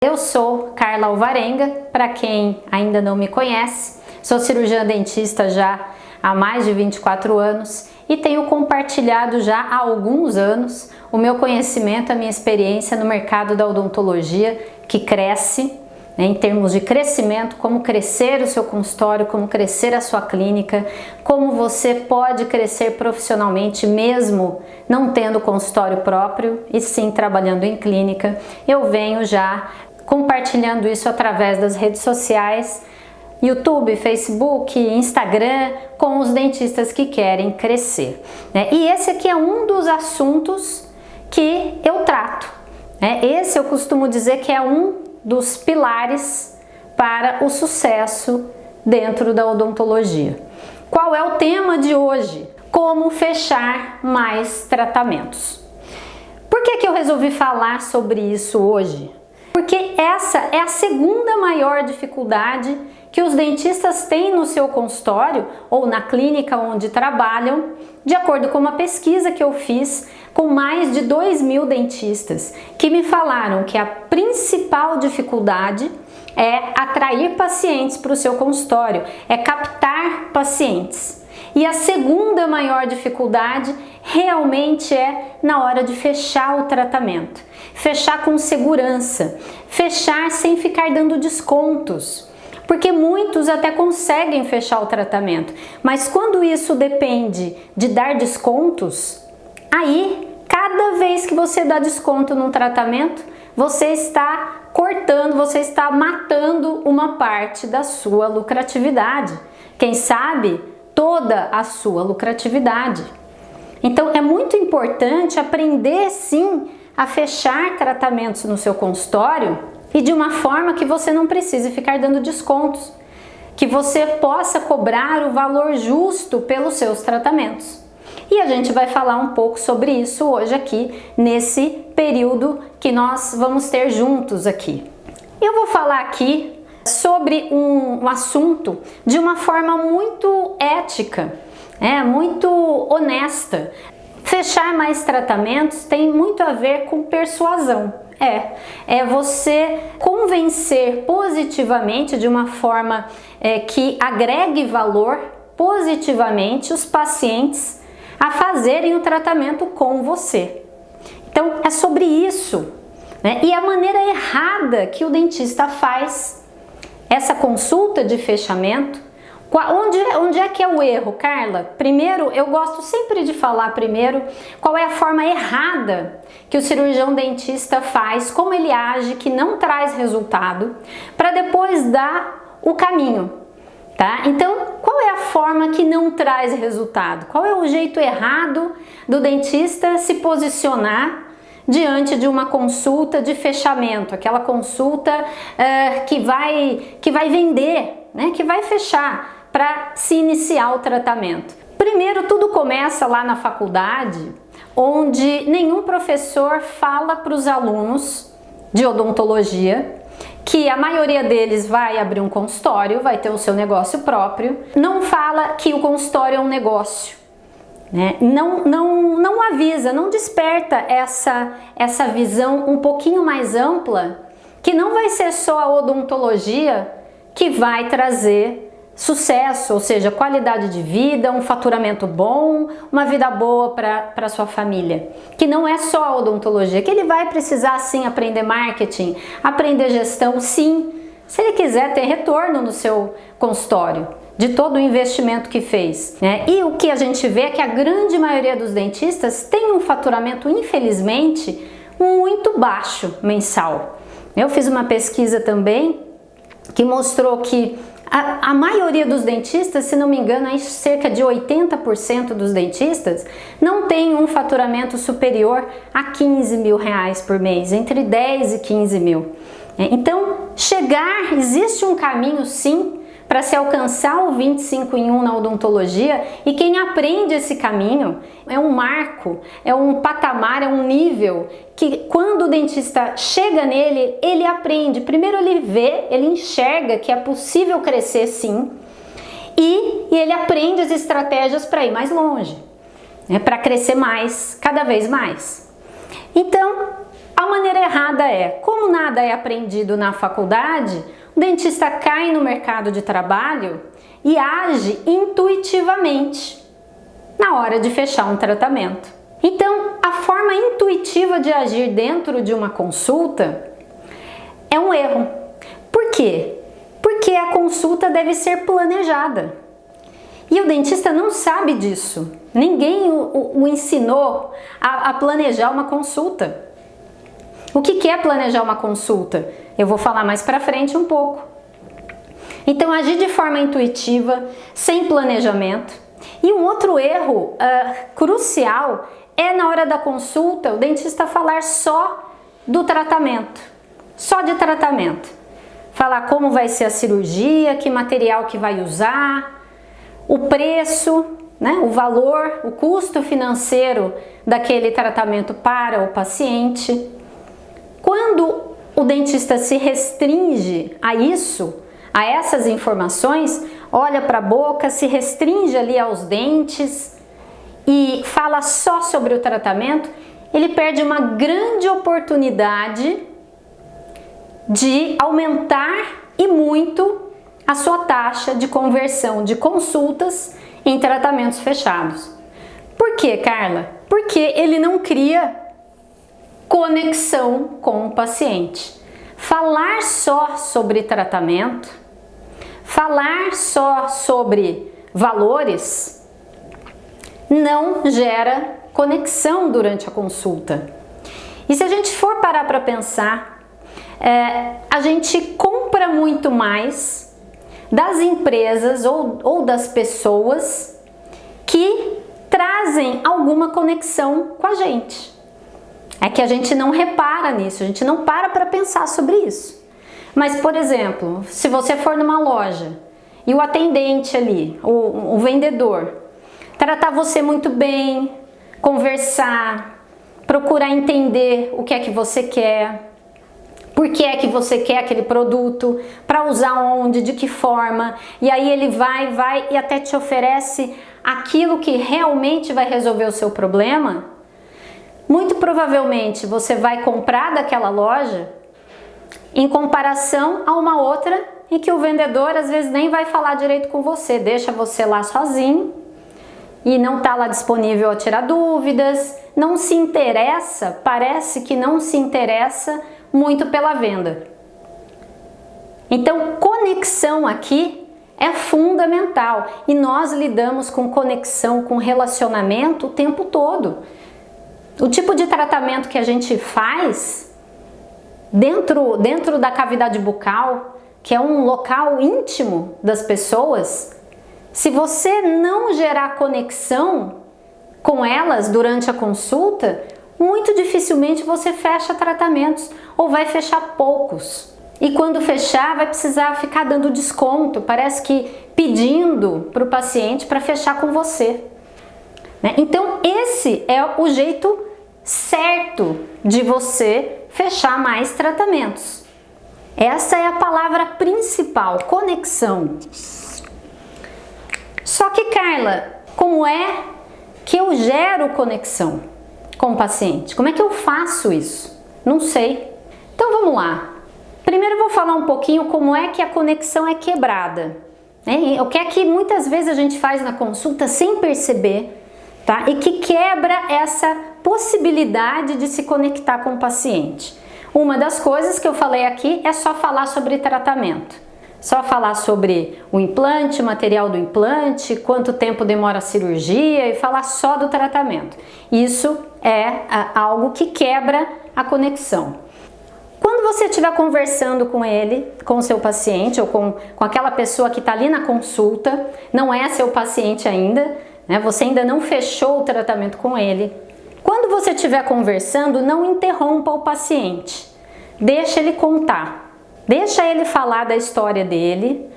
Eu sou Carla Alvarenga, para quem ainda não me conhece, sou cirurgiã dentista já há mais de 24 anos e tenho compartilhado já há alguns anos o meu conhecimento, a minha experiência no mercado da odontologia, que cresce, em termos de crescimento, como crescer o seu consultório, como crescer a sua clínica, como você pode crescer profissionalmente mesmo não tendo consultório próprio e sim trabalhando em clínica. Eu venho já compartilhando isso através das redes sociais, YouTube, Facebook, Instagram, com os dentistas que querem crescer. E esse aqui é um dos assuntos que eu trato. Esse eu costumo dizer que é um dos pilares para o sucesso dentro da odontologia. Qual é o tema de hoje? Como fechar mais tratamentos. Por que eu resolvi falar sobre isso hoje? Porque essa é a segunda maior dificuldade que os dentistas têm no seu consultório ou na clínica onde trabalham, de acordo com uma pesquisa que eu fiz com mais de 2.000 dentistas, que me falaram que a principal dificuldade é atrair pacientes para o seu consultório, é captar pacientes. E a segunda maior dificuldade realmente é na hora de fechar o tratamento. Fechar com segurança, fechar sem ficar dando descontos. Porque muitos até conseguem fechar o tratamento, mas quando isso depende de dar descontos, aí cada vez que você dá desconto num tratamento, você está cortando, você está matando uma parte da sua lucratividade. Quem sabe toda a sua lucratividade. Então é muito importante aprender sim a fechar tratamentos no seu consultório e de uma forma que você não precise ficar dando descontos, que você possa cobrar o valor justo pelos seus tratamentos. E a gente vai falar um pouco sobre isso hoje aqui, nesse período que nós vamos ter juntos aqui. Eu vou falar aqui sobre um assunto de uma forma muito ética, muito honesta. Fechar mais tratamentos tem muito a ver com persuasão. É você convencer positivamente, de uma forma que agregue valor positivamente os pacientes a fazerem o tratamento com você. Então é sobre isso, E a maneira errada que o dentista faz essa consulta de fechamento. Onde é que é o erro, Carla? Primeiro, eu gosto sempre de falar primeiro qual é a forma errada que o cirurgião dentista faz, como ele age, que não traz resultado, para depois dar o caminho, tá? Então, qual é a forma que não traz resultado? Qual é o jeito errado do dentista se posicionar diante de uma consulta de fechamento, aquela consulta que vai vender, que vai fechar para se iniciar o tratamento. Primeiro, tudo começa lá na faculdade, onde nenhum professor fala para os alunos de odontologia que a maioria deles vai abrir um consultório, vai ter o seu negócio próprio, não fala que o consultório é um negócio. Não avisa, não desperta essa visão um pouquinho mais ampla, que não vai ser só a odontologia que vai trazer sucesso, ou seja, qualidade de vida, um faturamento bom, uma vida boa para sua família. Que não é só a odontologia, que ele vai precisar sim aprender marketing, aprender gestão, sim, se ele quiser ter retorno no seu consultório, de todo o investimento que fez. E o que a gente vê é que a grande maioria dos dentistas tem um faturamento, infelizmente, muito baixo mensal. Eu fiz uma pesquisa também que mostrou que a maioria dos dentistas, se não me engano, cerca de 80% dos dentistas não tem um faturamento superior a 15 mil reais por mês, entre 10 e 15 mil. Então, existe um caminho sim para se alcançar o 25 em 1 na odontologia, e quem aprende esse caminho é um marco, é um patamar, é um nível que quando o dentista chega nele, ele aprende. Primeiro ele vê, ele enxerga que é possível crescer sim, e ele aprende as estratégias para ir mais longe, para crescer mais, cada vez mais. Então, A maneira errada é, como nada é aprendido na faculdade, o dentista cai no mercado de trabalho e age intuitivamente na hora de fechar um tratamento. Então, a forma intuitiva de agir dentro de uma consulta é um erro. Por quê? Porque a consulta deve ser planejada. E o dentista não sabe disso. Ninguém o ensinou a planejar uma consulta. O que é planejar uma consulta? Eu vou falar mais pra frente um pouco. Então, agir de forma intuitiva, sem planejamento. E um outro erro crucial é na hora da consulta o dentista falar só do tratamento. Só de tratamento. Falar como vai ser a cirurgia, que material que vai usar, o preço, né, o valor, o custo financeiro daquele tratamento para o paciente. Quando o dentista se restringe a isso, a essas informações, olha para a boca, se restringe ali aos dentes e fala só sobre o tratamento, ele perde uma grande oportunidade de aumentar e muito a sua taxa de conversão de consultas em tratamentos fechados. Por quê, Carla? Porque ele não cria conexão com o paciente. Falar só sobre tratamento, falar só sobre valores, não gera conexão durante a consulta. E se a gente for parar para pensar, a gente compra muito mais das empresas ou das pessoas que trazem alguma conexão com a gente. É que a gente não repara nisso, a gente não para pensar sobre isso. Mas, por exemplo, se você for numa loja e o atendente ali, o vendedor, tratar você muito bem, conversar, procurar entender o que é que você quer, por que é que você quer aquele produto, para usar onde, de que forma, e aí ele vai e até te oferece aquilo que realmente vai resolver o seu problema, muito provavelmente você vai comprar daquela loja em comparação a uma outra em que o vendedor às vezes nem vai falar direito com você, deixa você lá sozinho e não está lá disponível a tirar dúvidas, não se interessa, parece que não se interessa muito pela venda. Então, conexão aqui é fundamental e nós lidamos com conexão, com relacionamento o tempo todo. O tipo de tratamento que a gente faz dentro da cavidade bucal, que é um local íntimo das pessoas, se você não gerar conexão com elas durante a consulta, muito dificilmente você fecha tratamentos ou vai fechar poucos. E quando fechar, vai precisar ficar dando desconto, parece que pedindo para o paciente para fechar com você. Então, esse é o jeito certo de você fechar mais tratamentos. Essa é a palavra principal, conexão. Só que, Carla, como é que eu gero conexão com o paciente? Como é que eu faço isso? Não sei. Então vamos lá. Primeiro eu vou falar um pouquinho como é que a conexão é quebrada. O que é que muitas vezes a gente faz na consulta sem perceber, tá? E que quebra essa possibilidade de se conectar com o paciente. Uma das coisas que eu falei aqui é só falar sobre tratamento. Só falar sobre o implante, o material do implante, quanto tempo demora a cirurgia e falar só do tratamento. Isso é algo que quebra a conexão. Quando você estiver conversando com ele, com o seu paciente ou com aquela pessoa que está ali na consulta, não é seu paciente ainda, né? Você ainda não fechou o tratamento com ele. Quando você estiver conversando, não interrompa o paciente. Deixa ele contar. Deixa ele falar da história dele.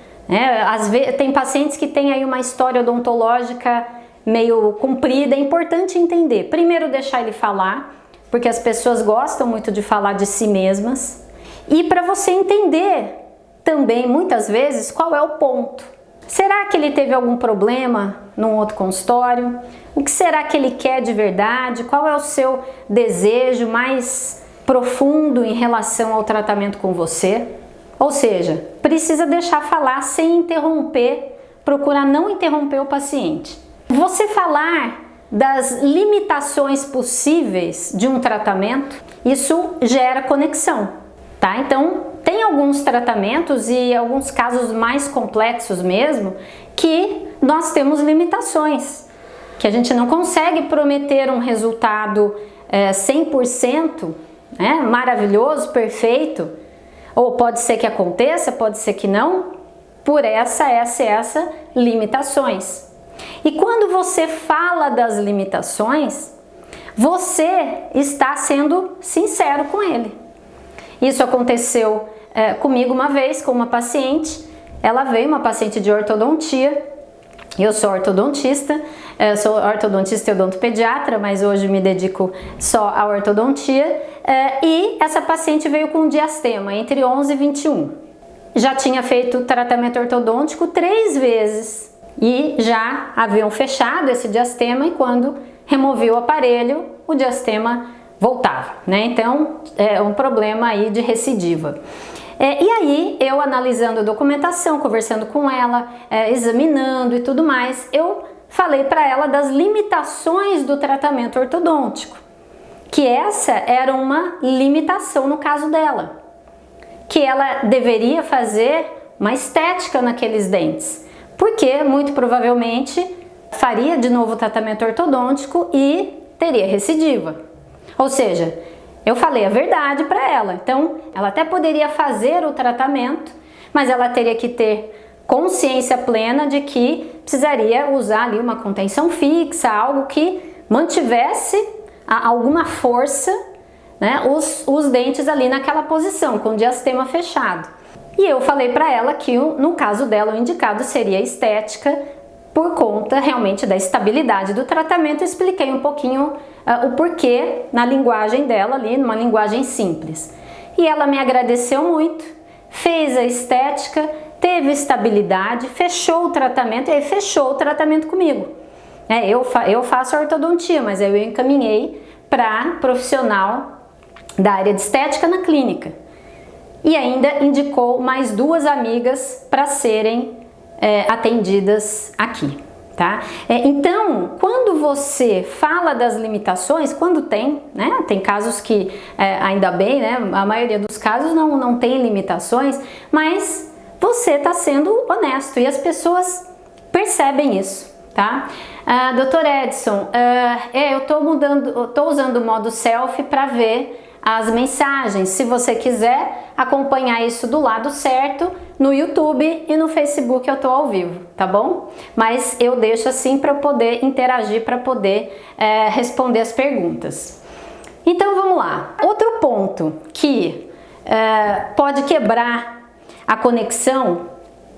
Às vezes, tem pacientes que têm aí uma história odontológica meio comprida. É importante entender. Primeiro, deixar ele falar, porque as pessoas gostam muito de falar de si mesmas. E para você entender também, muitas vezes, qual é o ponto. Será que ele teve algum problema num outro consultório? O que será que ele quer de verdade? Qual é o seu desejo mais profundo em relação ao tratamento com você. Ou seja, precisa deixar falar sem interromper, procurar não interromper o paciente. Você falar das limitações possíveis de um tratamento, isso gera conexão, tá? Então, tem alguns tratamentos e alguns casos mais complexos mesmo, que nós temos limitações, que a gente não consegue prometer um resultado 100%, né, maravilhoso, perfeito, ou pode ser que aconteça, pode ser que não, por essas limitações. E quando você fala das limitações, você está sendo sincero com ele. Isso aconteceu comigo uma vez, com uma paciente. Ela veio, uma paciente de ortodontia. Eu sou ortodontista, sou ortodontista e odontopediatra, mas hoje me dedico só à ortodontia. E essa paciente veio com diastema entre 11 e 21. Já tinha feito tratamento ortodôntico 3 vezes e já haviam fechado esse diastema, e quando removia o aparelho, o diastema voltava, né? Então, é um problema aí de recidiva. E aí, eu analisando a documentação, conversando com ela, examinando e tudo mais, eu falei para ela das limitações do tratamento ortodôntico, que essa era uma limitação no caso dela, que ela deveria fazer uma estética naqueles dentes, porque muito provavelmente faria de novo o tratamento ortodôntico e teria recidiva. Ou seja, eu falei a verdade para ela. Então, ela até poderia fazer o tratamento, mas ela teria que ter consciência plena de que precisaria usar ali uma contenção fixa, algo que mantivesse alguma força, né, os dentes ali naquela posição, com o diastema fechado. E eu falei para ela que no caso dela o indicado seria estética, por conta realmente da estabilidade do tratamento. Expliquei um pouquinho o porquê na linguagem dela ali, numa linguagem simples. E ela me agradeceu muito, fez a estética, teve estabilidade, fechou o tratamento, e aí fechou o tratamento comigo. Eu faço ortodontia, mas eu encaminhei para profissional da área de estética na clínica. E ainda indicou mais 2 amigas para serem atendidas aqui, tá? Então, quando você fala das limitações, quando tem, né? Tem casos que, ainda bem, né? A maioria dos casos não tem limitações, mas você está sendo honesto e as pessoas percebem isso, tá? Dr. Edson, eu tô usando o modo selfie para ver as mensagens. Se você quiser acompanhar isso do lado certo, no YouTube e no Facebook eu tô ao vivo, tá bom? Mas eu deixo assim para poder interagir, para poder responder as perguntas. Então vamos lá. Outro ponto que pode quebrar a conexão,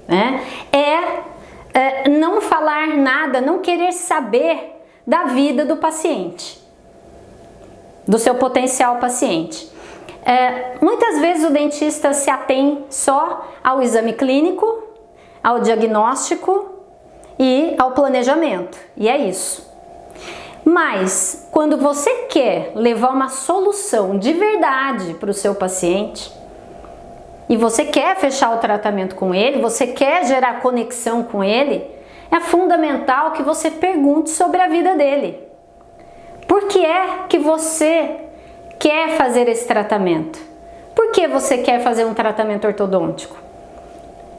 né, é não falar nada, não querer saber da vida do paciente, do seu potencial paciente. Muitas vezes o dentista se atém só ao exame clínico, ao diagnóstico e ao planejamento, e é isso. Mas quando você quer levar uma solução de verdade para o seu paciente, e você quer fechar o tratamento com ele, você quer gerar conexão com ele, é fundamental que você pergunte sobre a vida dele. Por que é que você quer fazer esse tratamento? Por que você quer fazer um tratamento ortodôntico?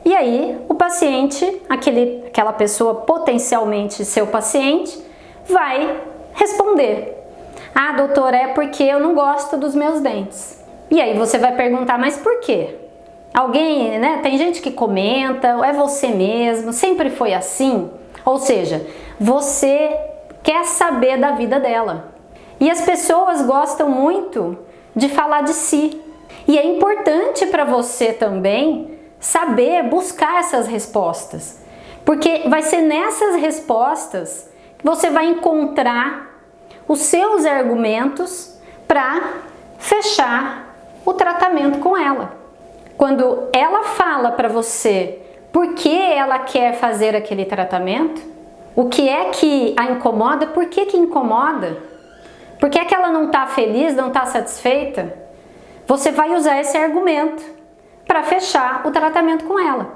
E aí o paciente, aquela pessoa potencialmente seu paciente, vai responder: ah, doutor, é porque eu não gosto dos meus dentes. E aí você vai perguntar: mas por quê? Alguém, né? Tem gente que comenta, ou é você mesmo, sempre foi assim? Ou seja, você quer saber da vida dela. E as pessoas gostam muito de falar de si. E é importante para você também saber buscar essas respostas. Porque vai ser nessas respostas que você vai encontrar os seus argumentos para fechar o tratamento com ela. Quando ela fala para você por que ela quer fazer aquele tratamento, o que é que a incomoda, por que incomoda, por que é que ela não está feliz, não está satisfeita, você vai usar esse argumento para fechar o tratamento com ela.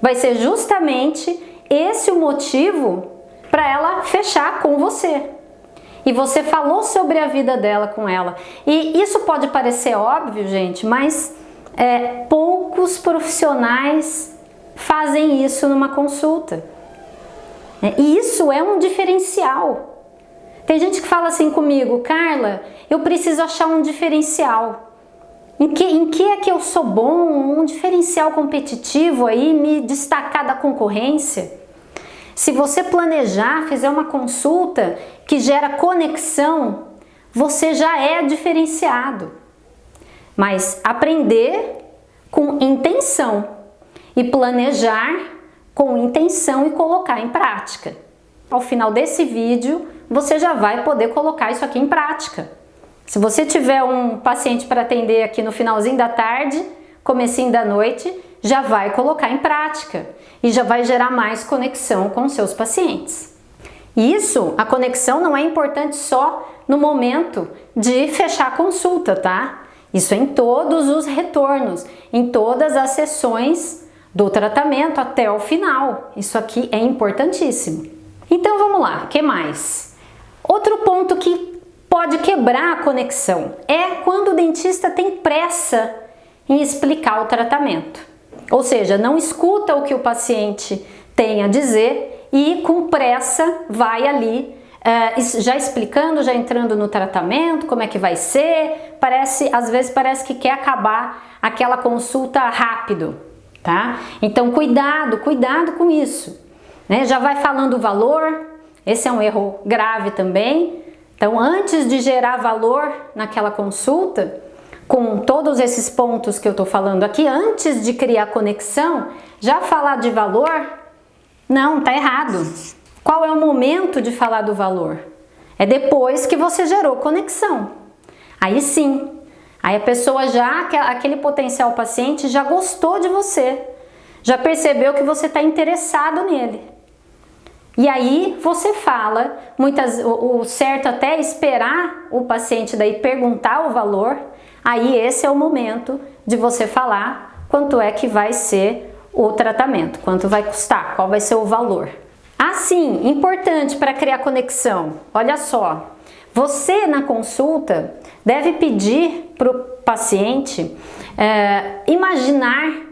Vai ser justamente esse o motivo para ela fechar com você. E você falou sobre a vida dela com ela. E isso pode parecer óbvio, gente, mas poucos profissionais fazem isso numa consulta. E isso é um diferencial. Tem gente que fala assim comigo: Carla, eu preciso achar um diferencial. Em que é que eu sou bom? Um diferencial competitivo aí, me destacar da concorrência? Se você planejar, fizer uma consulta que gera conexão, você já é diferenciado. Mas aprender com intenção e planejar com intenção e colocar em prática. Ao final desse vídeo, você já vai poder colocar isso aqui em prática. Se você tiver um paciente para atender aqui no finalzinho da tarde, comecinho da noite, já vai colocar em prática e já vai gerar mais conexão com seus pacientes. Isso, a conexão não é importante só no momento de fechar a consulta, tá? Isso é em todos os retornos, em todas as sessões do tratamento até o final. Isso aqui é importantíssimo. Então vamos lá, o que mais? Outro ponto que pode quebrar a conexão é quando o dentista tem pressa em explicar o tratamento. Ou seja, não escuta o que o paciente tem a dizer e com pressa vai ali já explicando, já entrando no tratamento, como é que vai ser. Às vezes parece que quer acabar aquela consulta rápido, tá? Então cuidado com isso, né? Já vai falando o valor, esse é um erro grave também. Então antes de gerar valor naquela consulta, com todos esses pontos que eu tô falando aqui, antes de criar conexão, já falar de valor, não, tá errado. Qual é o momento de falar do valor? É depois que você gerou conexão. Aí sim, aí a pessoa aquele potencial paciente já gostou de você, já percebeu que você está interessado nele. E aí você fala, o certo até é esperar o paciente daí perguntar o valor, aí esse é o momento de você falar quanto é que vai ser o tratamento, quanto vai custar, qual vai ser o valor. Assim, importante para criar conexão, olha só, você na consulta deve pedir para o paciente imaginar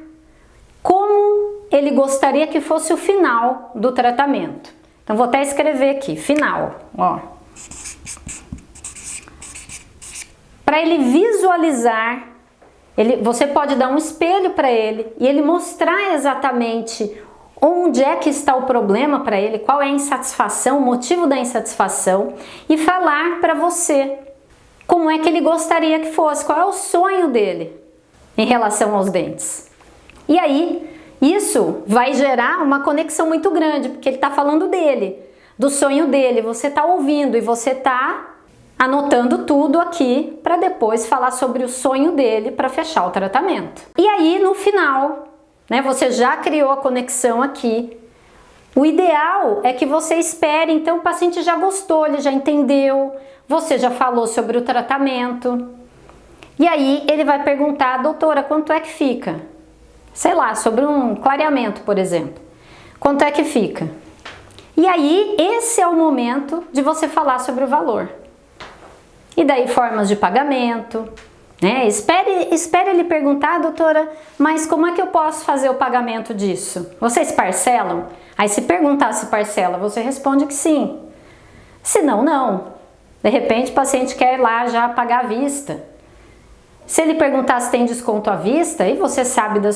como ele gostaria que fosse o final do tratamento. Então vou até escrever aqui, final, ó. Para ele visualizar, você pode dar um espelho para ele e ele mostrar exatamente onde é que está o problema para ele, qual é a insatisfação, o motivo da insatisfação e falar para você como é que ele gostaria que fosse, qual é o sonho dele em relação aos dentes. E aí, isso vai gerar uma conexão muito grande, porque ele está falando dele, do sonho dele, você está ouvindo e você está anotando tudo aqui para depois falar sobre o sonho dele para fechar o tratamento. E aí, no final, né, você já criou a conexão aqui. O ideal é que você espere, então o paciente já gostou, ele já entendeu, você já falou sobre o tratamento. E aí ele vai perguntar: doutora, quanto é que fica? Sei lá, sobre um clareamento, por exemplo. Quanto é que fica? E aí esse é o momento de você falar sobre o valor. E daí formas de pagamento, né? Espere ele perguntar: doutora, mas como é que eu posso fazer o pagamento disso? Vocês parcelam? Aí se perguntar se parcela, você responde que sim. Se não, não. De repente o paciente quer ir lá já pagar à vista. Se ele perguntar se tem desconto à vista, e você sabe as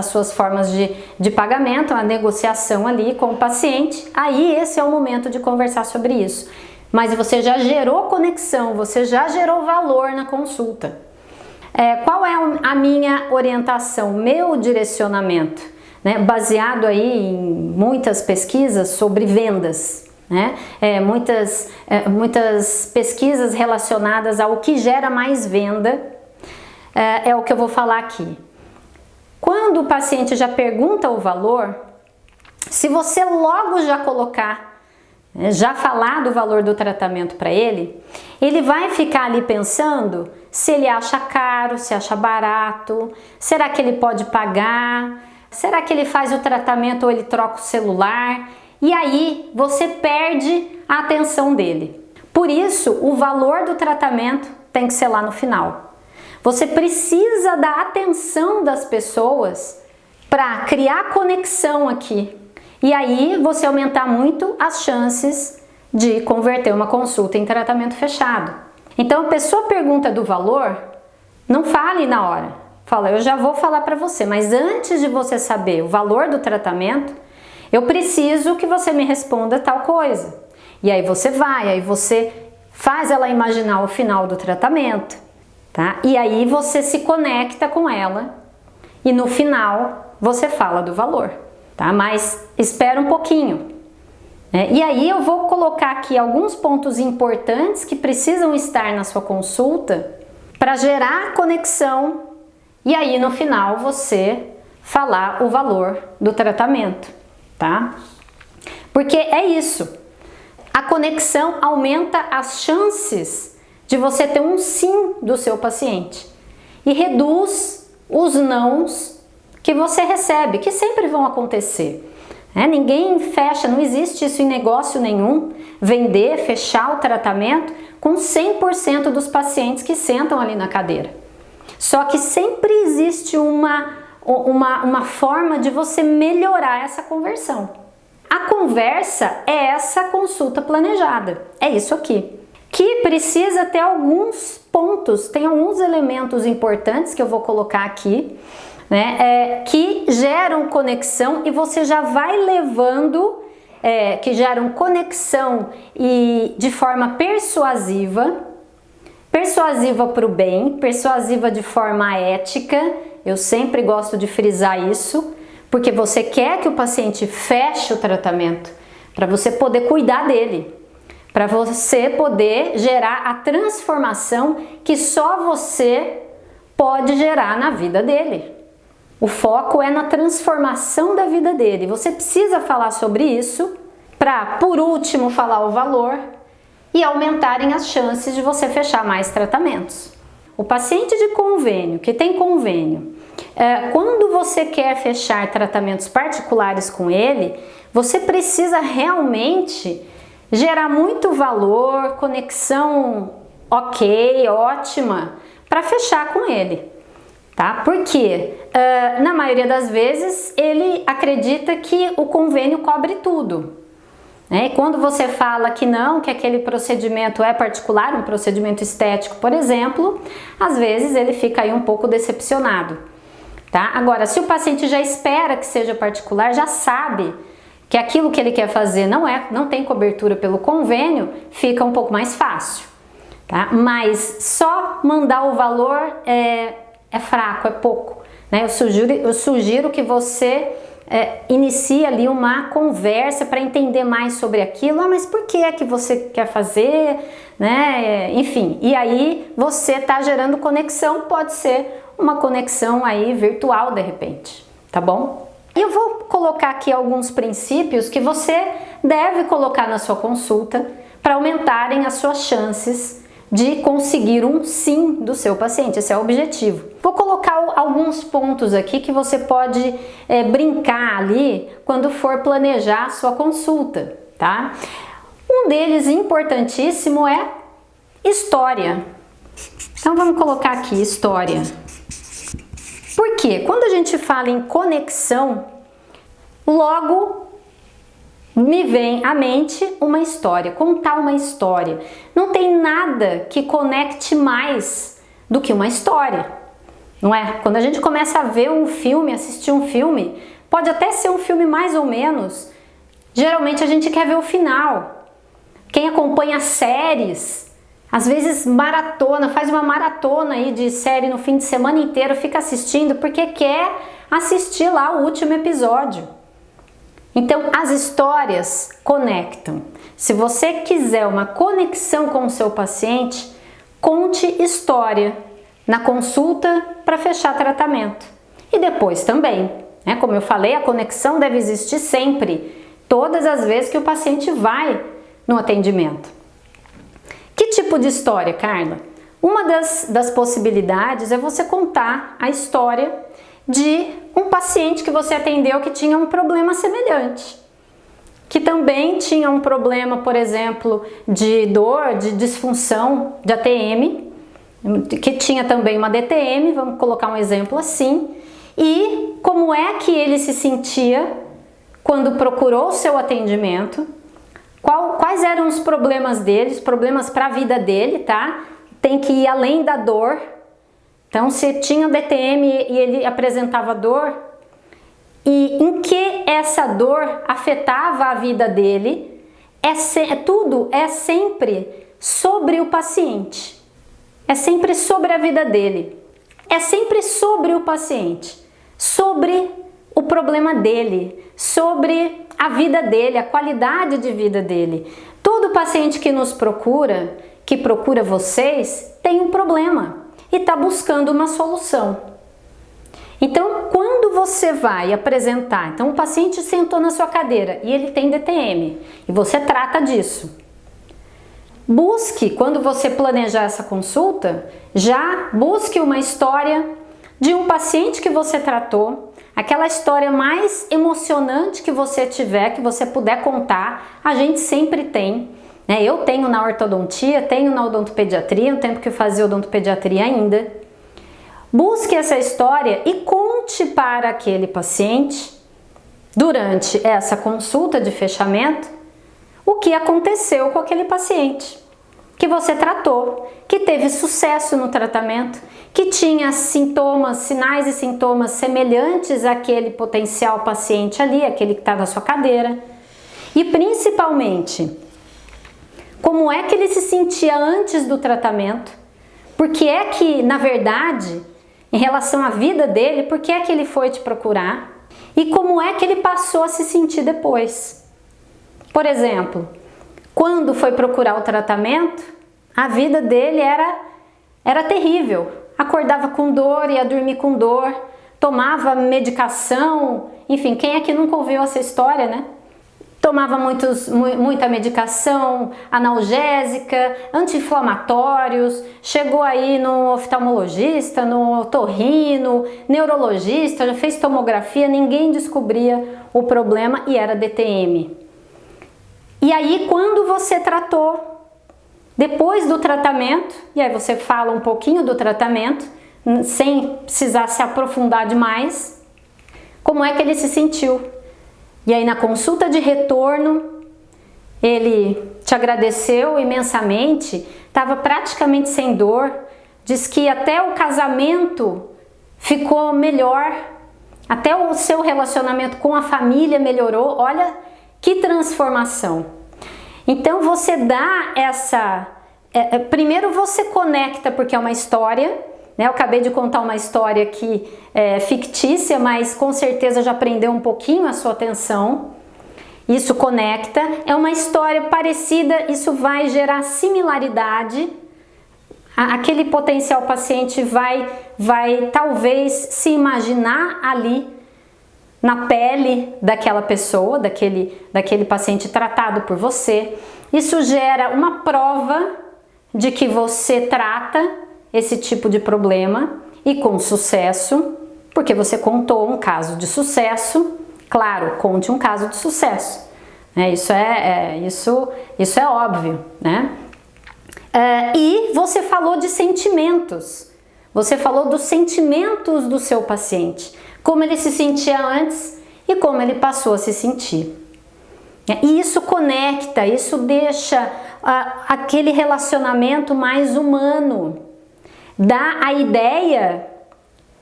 suas formas de pagamento, a negociação ali com o paciente, aí esse é o momento de conversar sobre isso. Mas você já gerou conexão, você já gerou valor na consulta. Qual é a minha orientação, meu direcionamento, né? Baseado aí em muitas pesquisas sobre vendas, né? Muitas pesquisas relacionadas ao que gera mais venda, é o que eu vou falar aqui. Quando o paciente já pergunta o valor, se você logo já colocar já falar do valor do tratamento para ele, ele vai ficar ali pensando se ele acha caro, se acha barato, será que ele pode pagar, será que ele faz o tratamento ou ele troca o celular? E aí você perde a atenção dele. Por isso, o valor do tratamento tem que ser lá no final. Você precisa da atenção das pessoas para criar conexão aqui. E aí você aumentar muito as chances de converter uma consulta em tratamento fechado. Então a pessoa pergunta do valor, não fale na hora. Fala, eu já vou falar para você, mas antes de você saber o valor do tratamento, eu preciso que você me responda tal coisa. E aí você vai, aí você faz ela imaginar o final do tratamento, tá? E aí você se conecta com ela e no final você fala do valor, tá? Mas espera um pouquinho, né? E aí eu vou colocar aqui alguns pontos importantes que precisam estar na sua consulta para gerar conexão e aí no final você falar o valor do tratamento, tá? Porque é isso. A conexão aumenta as chances de você ter um sim do seu paciente e reduz os nãos que você recebe, que sempre vão acontecer. Ninguém fecha, não existe isso em negócio nenhum, vender, fechar o tratamento com 100% dos pacientes que sentam ali na cadeira. Só que sempre existe uma forma de você melhorar essa conversão. A conversa é essa consulta planejada, é isso aqui, que precisa ter alguns pontos, tem alguns elementos importantes que eu vou colocar aqui, né, que geram conexão e você já vai levando, que geram conexão e de forma persuasiva para o bem, persuasiva de forma ética, eu sempre gosto de frisar isso, porque você quer que o paciente feche o tratamento, para você poder cuidar dele, para você poder gerar a transformação que só você pode gerar na vida dele. O foco é na transformação da vida dele. Você precisa falar sobre isso para, por último, falar o valor e aumentarem as chances de você fechar mais tratamentos. O paciente de convênio, que tem convênio, quando você quer fechar tratamentos particulares com ele, você precisa realmente gerar muito valor, conexão ok, ótima, para fechar com ele, tá? Porque na maioria das vezes ele acredita que o convênio cobre tudo. E quando você fala que não, que aquele procedimento é particular, um procedimento estético, por exemplo, às vezes ele fica aí um pouco decepcionado, tá? Agora, se o paciente já espera que seja particular, já sabe que aquilo que ele quer fazer não tem cobertura pelo convênio, fica um pouco mais fácil, tá? Mas só mandar o valor é fraco, é pouco, né? Eu sugiro que você inicie ali uma conversa para entender mais sobre aquilo. Mas por que é que você quer fazer, né? Enfim, e aí você está gerando conexão, pode ser uma conexão aí virtual de repente, tá bom? E eu vou colocar aqui alguns princípios que você deve colocar na sua consulta para aumentarem as suas chances de conseguir um sim do seu paciente. Esse é o objetivo. Vou colocar alguns pontos aqui que você pode brincar ali quando for planejar a sua consulta, tá? Um deles importantíssimo é história. Então vamos colocar aqui história. Por quê? Quando a gente fala em conexão, logo me vem à mente uma história, contar uma história. Não tem nada que conecte mais do que uma história, não é? Quando a gente começa a ver um filme, assistir um filme, pode até ser um filme mais ou menos, geralmente a gente quer ver o final. Quem acompanha séries, às vezes maratona, faz uma maratona aí de série no fim de semana inteiro, fica assistindo porque quer assistir lá o último episódio. Então, as histórias conectam. Se você quiser uma conexão com o seu paciente, conte história na consulta para fechar tratamento. E depois também, né? Como eu falei, a conexão deve existir sempre, todas as vezes que o paciente vai no atendimento. Que tipo de história, Carla? Uma das possibilidades é você contar a história de um paciente que você atendeu que tinha um problema semelhante, que também tinha um problema, por exemplo, de dor, de disfunção de ATM, que tinha também uma DTM, vamos colocar um exemplo assim, e como é que ele se sentia quando procurou o seu atendimento, quais eram os problemas dele, os problemas para a vida dele, tá? Tem que ir além da dor. Então, se tinha DTM e ele apresentava dor, e em que essa dor afetava a vida dele, tudo é sempre sobre o paciente. É sempre sobre a vida dele. É sempre sobre o paciente, sobre o problema dele, sobre a vida dele, a qualidade de vida dele. Todo paciente que nos procura, que procura vocês, tem um problema e está buscando uma solução. Então, quando você vai apresentar, então o paciente sentou na sua cadeira e ele tem DTM e você trata disso. Busque, quando você planejar essa consulta, já busque uma história de um paciente que você tratou, aquela história mais emocionante que você tiver, que você puder contar, a gente sempre tem. Eu tenho na ortodontia, tenho na odontopediatria, no tempo que eu fazia odontopediatria ainda. Busque essa história e conte para aquele paciente, durante essa consulta de fechamento, o que aconteceu com aquele paciente que você tratou, que teve sucesso no tratamento, que tinha sintomas, sinais e sintomas semelhantes àquele potencial paciente ali, aquele que está na sua cadeira. E principalmente, como é que ele se sentia antes do tratamento, porque é que, na verdade, em relação à vida dele, por que é que ele foi te procurar e como é que ele passou a se sentir depois. Por exemplo, quando foi procurar o tratamento, a vida dele era terrível. Acordava com dor, ia dormir com dor, tomava medicação, enfim, quem é que nunca ouviu essa história, né? Tomava muita medicação analgésica, anti-inflamatórios, chegou aí no oftalmologista, no otorrino, neurologista, já fez tomografia, ninguém descobria o problema e era DTM. E aí quando você tratou, depois do tratamento, e aí você fala um pouquinho do tratamento, sem precisar se aprofundar demais, como é que ele se sentiu? E aí na consulta de retorno, ele te agradeceu imensamente, estava praticamente sem dor, diz que até o casamento ficou melhor, até o seu relacionamento com a família melhorou, olha que transformação. Então você dá essa... primeiro você conecta, porque é uma história, né? Eu acabei de contar uma história aqui fictícia, mas com certeza já prendeu um pouquinho a sua atenção. Isso conecta, é uma história parecida, isso vai gerar similaridade. Aquele potencial paciente vai talvez se imaginar ali na pele daquela pessoa, daquele paciente tratado por você. Isso gera uma prova de que você trata esse tipo de problema e com sucesso, porque você contou um caso de sucesso. Claro, conte um caso de sucesso. Isso é óbvio, né? E você falou de sentimentos. Você falou dos sentimentos do seu paciente, como ele se sentia antes e como ele passou a se sentir. E isso conecta, isso deixa aquele relacionamento mais humano. Dá a ideia,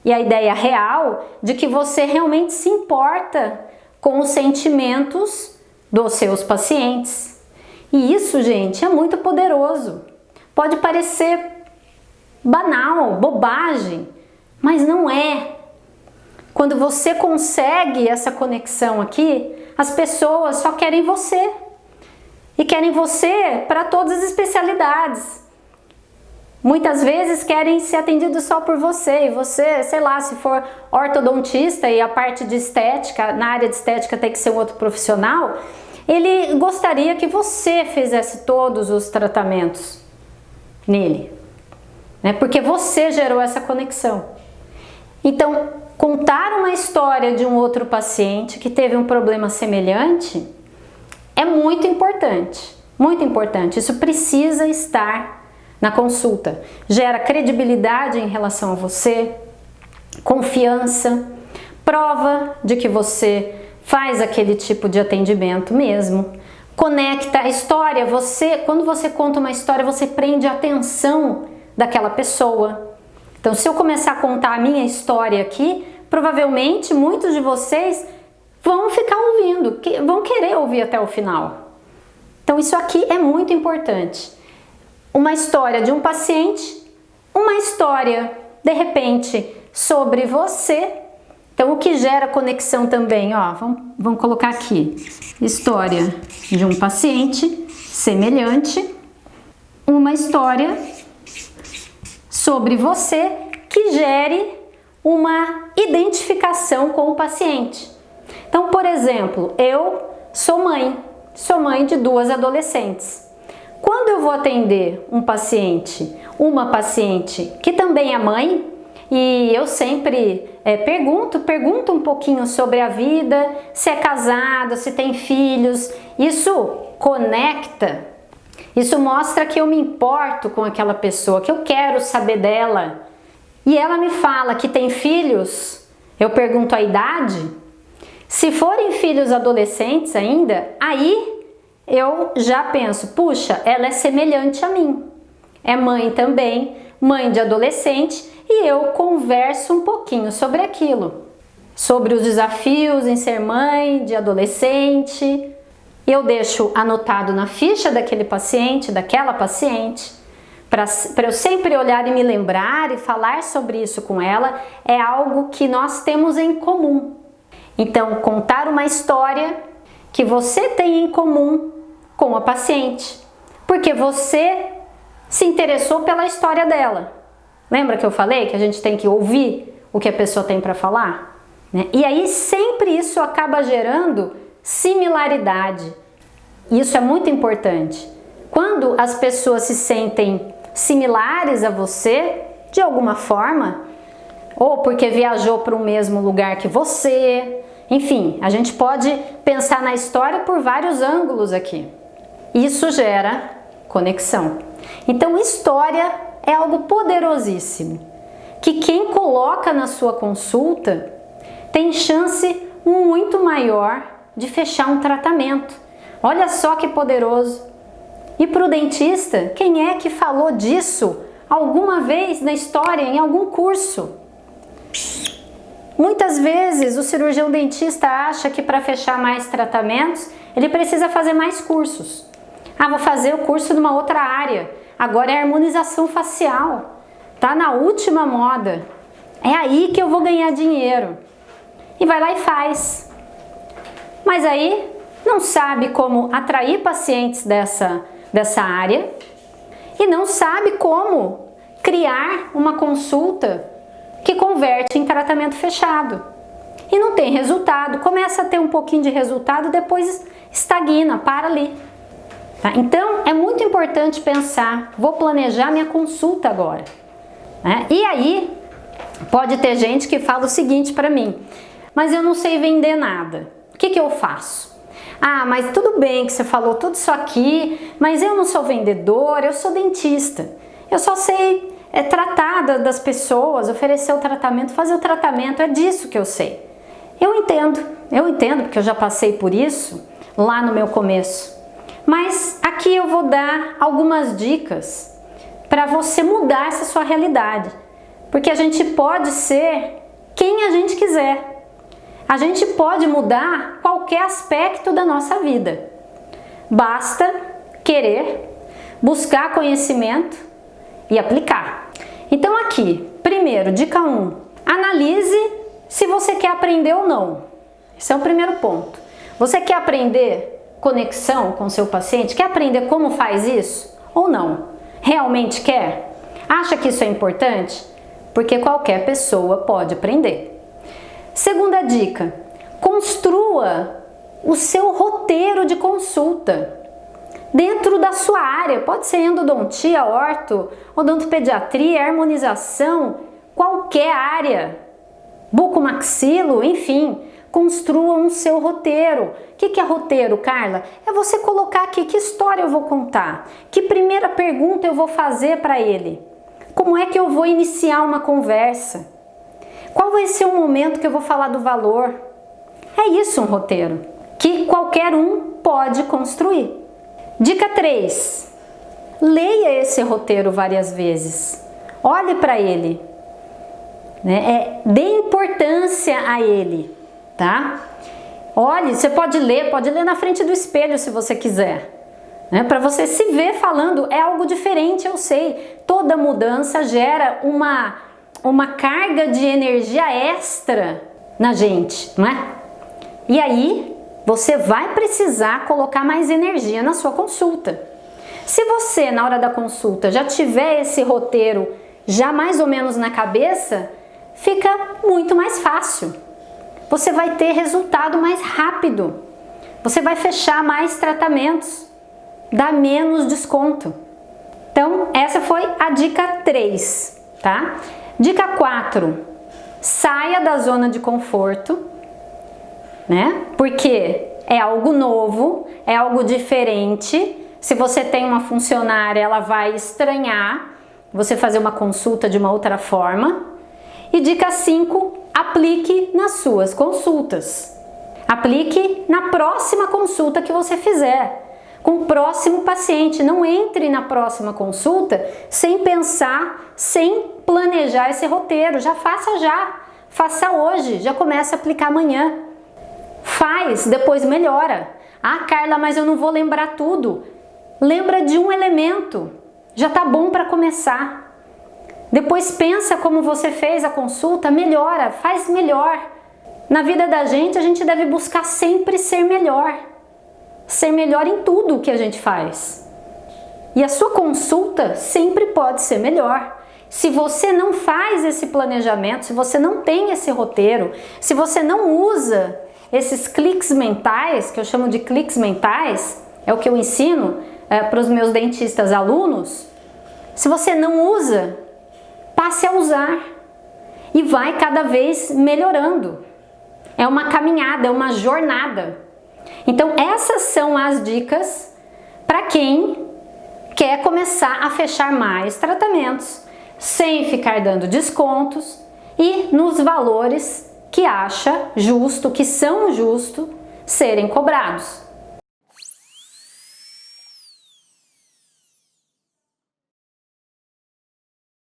e a ideia real, de que você realmente se importa com os sentimentos dos seus pacientes. E isso, gente, é muito poderoso. Pode parecer banal, bobagem, mas não é. Quando você consegue essa conexão aqui, as pessoas só querem você. E querem você para todas as especialidades. Muitas vezes querem ser atendidos só por você, e você, sei lá, se for ortodontista e a parte de estética, na área de estética tem que ser um outro profissional, ele gostaria que você fizesse todos os tratamentos nele, né? Porque você gerou essa conexão. Então, contar uma história de um outro paciente que teve um problema semelhante é muito importante, muito importante. Isso precisa estar na consulta. Gera credibilidade em relação a você, confiança, prova de que você faz aquele tipo de atendimento mesmo. Conecta a história, quando você conta uma história, você prende a atenção daquela pessoa. Então, se eu começar a contar a minha história aqui, provavelmente muitos de vocês vão ficar ouvindo, vão querer ouvir até o final. Então, isso aqui é muito importante. Uma história de um paciente, uma história, de repente, sobre você. Então, o que gera conexão também, ó, vamos colocar aqui, história de um paciente semelhante, uma história sobre você que gere uma identificação com o paciente. Então, por exemplo, eu sou mãe de 2 adolescentes. Quando eu vou atender uma paciente que também é mãe, e eu sempre pergunto um pouquinho sobre a vida, se é casado, se tem filhos. Isso conecta, isso mostra que eu me importo com aquela pessoa, que eu quero saber dela. E ela me fala que tem filhos, eu pergunto a idade. Se forem filhos adolescentes ainda, aí eu já penso, puxa, ela é semelhante a mim. É mãe também, mãe de adolescente. E eu converso um pouquinho sobre aquilo, sobre os desafios em ser mãe de adolescente. Eu deixo anotado na ficha daquele paciente, daquela paciente, para eu sempre olhar e me lembrar e falar sobre isso com ela, é algo que nós temos em comum. Então, contar uma história que você tem em comum com a paciente, porque você se interessou pela história dela. Lembra que eu falei que a gente tem que ouvir o que a pessoa tem para falar? Né? E aí sempre isso acaba gerando similaridade. Isso é muito importante. Quando as pessoas se sentem similares a você, de alguma forma, ou porque viajou para o mesmo lugar que você, enfim, a gente pode pensar na história por vários ângulos aqui. Isso gera conexão. Então, história é algo poderosíssimo, que quem coloca na sua consulta tem chance muito maior de fechar um tratamento. Olha só que poderoso! E para o dentista, quem é que falou disso alguma vez na história, em algum curso? Muitas vezes o cirurgião dentista acha que para fechar mais tratamentos, ele precisa fazer mais cursos. Ah, vou fazer o curso numa outra área. Agora é harmonização facial, tá na última moda, é aí que eu vou ganhar dinheiro. E vai lá e faz. Mas aí não sabe como atrair pacientes dessa área e não sabe como criar uma consulta que converte em tratamento fechado. E não tem resultado, começa a ter um pouquinho de resultado, depois estagna, para ali. Tá? Então, é muito importante pensar, vou planejar minha consulta agora. Né? E aí, pode ter gente que fala o seguinte para mim, mas eu não sei vender nada, o que eu faço? Ah, mas tudo bem que você falou tudo isso aqui, mas eu não sou vendedor, eu sou dentista. Eu só sei tratar das pessoas, oferecer o tratamento, fazer o tratamento, é disso que eu sei. Eu entendo porque eu já passei por isso lá no meu começo. Mas aqui eu vou dar algumas dicas para você mudar essa sua realidade. Porque a gente pode ser quem a gente quiser. A gente pode mudar qualquer aspecto da nossa vida. Basta querer, buscar conhecimento e aplicar. Então aqui, primeiro, dica 1. Analise se você quer aprender ou não. Esse é o primeiro ponto. Você quer aprender conexão com seu paciente? Quer aprender como faz isso? Ou não? Realmente quer? Acha que isso é importante? Porque qualquer pessoa pode aprender. Segunda dica, construa o seu roteiro de consulta dentro da sua área. Pode ser endodontia, orto, odontopediatria, harmonização, qualquer área, bucomaxilo, enfim. Construam o seu roteiro. O que é roteiro, Carla? É você colocar aqui que história eu vou contar, que primeira pergunta eu vou fazer para ele, como é que eu vou iniciar uma conversa, qual vai ser o momento que eu vou falar do valor. É isso um roteiro, que qualquer um pode construir. Dica 3. Leia esse roteiro várias vezes. Olhe para ele, né? Dê importância a ele, tá? Olhe, você pode ler na frente do espelho se você quiser, né? Para você se ver falando. É algo diferente, eu sei. Toda mudança gera uma carga de energia extra na gente, não é? E aí você vai precisar colocar mais energia na sua consulta. Se você, na hora da consulta, já tiver esse roteiro já mais ou menos na cabeça, fica muito mais fácil. Você vai ter resultado mais rápido. Você vai fechar mais tratamentos, dá menos desconto. Então, essa foi a dica 3, tá? Dica 4. Saia da zona de conforto, né? Porque é algo novo, é algo diferente. Se você tem uma funcionária, ela vai estranhar você fazer uma consulta de uma outra forma. E dica 5, aplique nas suas consultas. Aplique na próxima consulta que você fizer, com o próximo paciente. Não entre na próxima consulta sem pensar, sem planejar esse roteiro. Já. Faça hoje, já começa a aplicar amanhã. Faz, depois melhora. Ah, Carla, mas eu não vou lembrar tudo. Lembra de um elemento, já tá bom para começar. Depois pensa como você fez a consulta, melhora, faz melhor. Na vida da gente, a gente deve buscar sempre ser melhor em tudo que a gente faz. E a sua consulta sempre pode ser melhor. Se você não faz esse planejamento, se você não tem esse roteiro, se você não usa esses cliques mentais, que eu chamo de cliques mentais, é o que eu ensino para os meus dentistas alunos. Se você não usa, passe a usar e vai cada vez melhorando. É uma caminhada, é uma jornada. Então essas são as dicas para quem quer começar a fechar mais tratamentos, sem ficar dando descontos e nos valores que acha justo, que são justos serem cobrados.